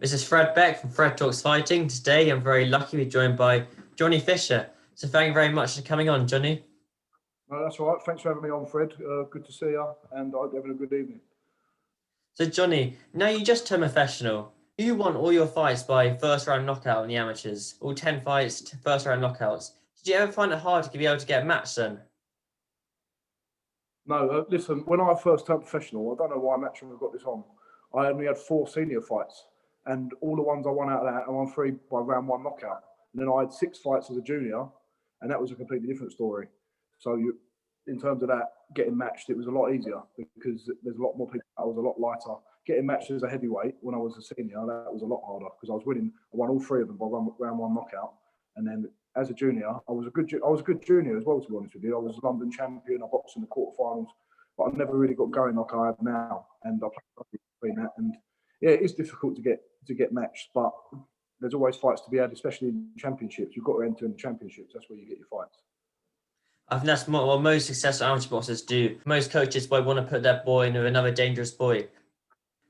This is Fred Beck from Fred Talks Fighting. Today I'm very lucky to be joined by Johnny Fisher. So thank you very much for coming on, Johnny. No, that's all right. Thanks for having me on, Fred. Good to see you, and I hope you're having a good evening. So Johnny, now you just turned professional. You won all your fights by first round knockout in the amateurs. All 10 fights, first round knockouts. Did you ever find it hard to be able to get a match then? No, listen, when I first turned professional, I don't know why I'm actually got this on. I only had 4 senior fights, and all the ones I won out of that, I won 3 by round 1 knockout. And then I had 6 fights as a junior, and that was a completely different story. So in terms of that, getting matched, it was a lot easier because there's a lot more people. I was a lot lighter. Getting matched as a heavyweight when I was a senior, that was a lot harder because I was winning. I won all 3 of them by round 1 knockout, and then as a junior, I was a good junior as well. To be honest with you, I was London champion. I boxed in the quarterfinals, but I never really got going like I have now. And I played between that, and yeah, it's difficult to get matched, but there's always fights to be had, especially in championships. You've got to enter in the championships. That's where you get your fights. I think that's what most successful amateur boxers do. Most coaches might want to put their boy in with another dangerous boy.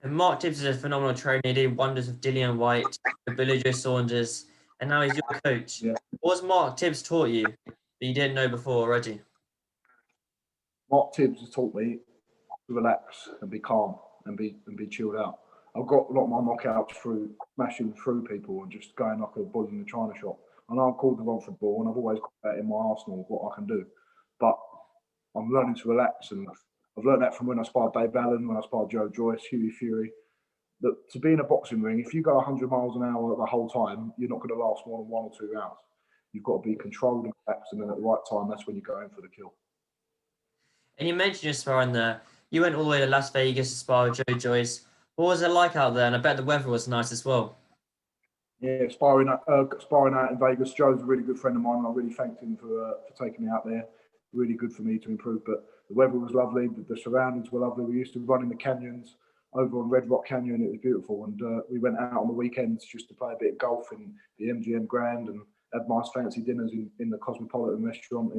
And Mark Tibbs is a phenomenal trainer. He did wonders with Dillian White, with Billy Joe Saunders, and now he's your coach. Yeah. What has Mark Tibbs taught you that you didn't know before already? Mark Tibbs has taught me to relax and be calm and be chilled out. I've got a lot of my knockouts through smashing through people and just going like a bull in the china shop. I know I'm called the Romford Ball, and I've always got that in my arsenal of what I can do. But I'm learning to relax, and I've learned that from when I sparred Dave Allen, when I sparred Joe Joyce, Hughie Fury. That to be in a boxing ring, if you go 100 miles an hour the whole time, you're not going to last more than 1 or 2 rounds. You've got to be controlled and relaxed, and then at the right time, that's when you go in for the kill. And you mentioned your sparring there. You went all the way to Las Vegas to spar with Joe Joyce. What was it like out there? And I bet the weather was nice as well. Yeah, sparring out in Vegas. Joe's a really good friend of mine, and I really thanked him for taking me out there. Really good for me to improve. But the weather was lovely. The surroundings were lovely. We used to run in the canyons over on Red Rock Canyon. It was beautiful. And we went out on the weekends just to play a bit of golf in the MGM Grand and had nice fancy dinners in the Cosmopolitan restaurant.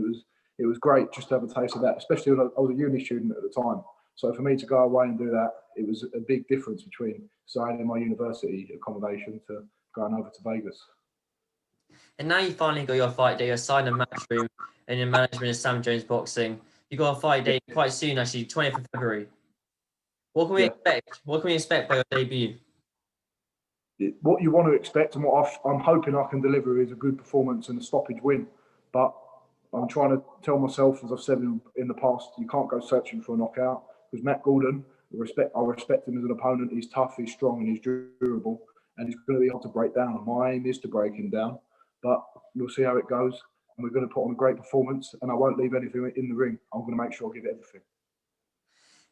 It was great just to have a taste of that, especially when I was a uni student at the time. So for me to go away and do that, it was a big difference between staying in my university accommodation to going over to Vegas. And now you finally got your fight day. You're signed a matchroom, and your management is Sam Jones Boxing. You got a fight day quite soon, actually, 20th of February. What can we expect? What can we expect by your debut? What you want to expect and what I'm hoping I can deliver is a good performance and a stoppage win. But I'm trying to tell myself, as I've said in the past, you can't go searching for a knockout because Matt Gordon, I respect him as an opponent. He's tough, he's strong, and he's durable, and he's going to be hard to break down. My aim is to break him down, but we'll see how it goes. And we're going to put on a great performance, and I won't leave anything in the ring. I'm going to make sure I give it everything.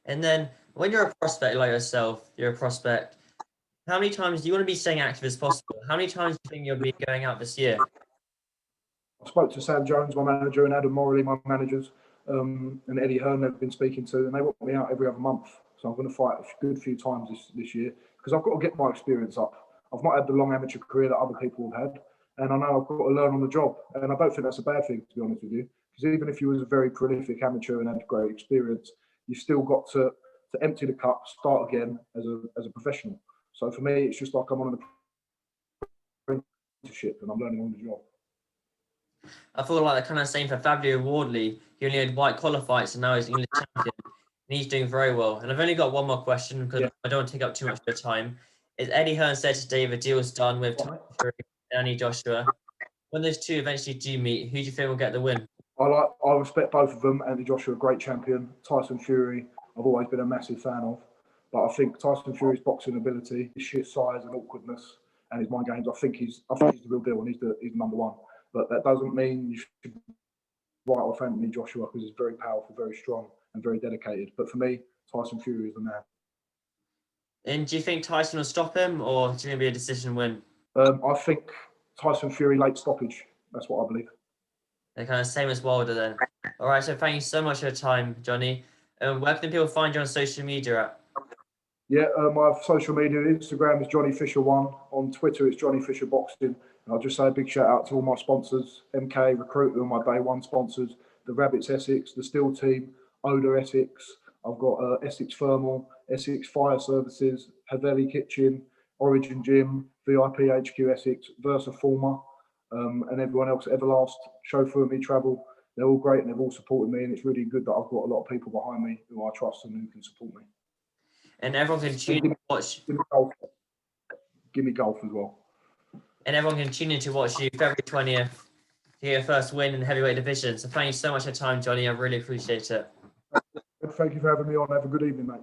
And then when you're a prospect like yourself, you're a prospect. How many times do you want to be staying active as possible? How many times do you think you'll be going out this year? I spoke to Sam Jones, my manager, and Adam Morley, my managers, and Eddie Hearn they've been speaking to, and they want me out every other month. So I'm going to fight a good few times this year because I've got to get my experience up. I've not had the long amateur career that other people have had, and I know I've got to learn on the job. And I don't think that's a bad thing, to be honest with you, because even if you was a very prolific amateur and had great experience, you've still got to empty the cup, start again as a professional. So for me, it's just like I'm on an apprenticeship and I'm learning on the job. I feel like the kind of same for Fabio Wardley. He only had white collar fights and now he's English champion. And he's doing very well. And I've only got one more question because I don't want to take up too much of your time. Is Eddie Hearn said today the deal's done with Tyson Fury and Anthony Joshua. When those two eventually do meet, who do you think will get the win? I respect both of them. Anthony Joshua, a great champion. Tyson Fury, I've always been a massive fan of. But I think Tyson Fury's boxing ability, his sheer size and awkwardness, and his mind games, I think he's the real deal and he's number one. But that doesn't mean you should write off Anthony Joshua because he's very powerful, very strong, and very dedicated. But for me, Tyson Fury is the man. And do you think Tyson will stop him, or do you think it'll be a decision win? I think Tyson Fury late stoppage. That's what I believe. They're kind of same as Wilder then. All right, so thank you so much for your time, Johnny. Where can people find you on social media at? Yeah, my social media, Instagram is Johnny Fisher 1. On Twitter, it's Johnny Fisher Boxing. And I'll just say a big shout out to all my sponsors, MK Recruit, all my day one sponsors, the Rabbits Essex, the Steel Team, Oda Essex. I've got Essex Thermal, Essex Fire Services, Haveli Kitchen, Origin Gym, VIP HQ Essex, Versa Former, and everyone else, Everlast, Chauffeur Me Travel. They're all great and they've all supported me, and it's really good that I've got a lot of people behind me who I trust and who can support me. And everyone can tune in to watch. Give me golf as well. And everyone can tune in to watch you February 20th to get your first win in the heavyweight division. So thank you so much for your time, Johnny. I really appreciate it. Thank you for having me on. Have a good evening, mate.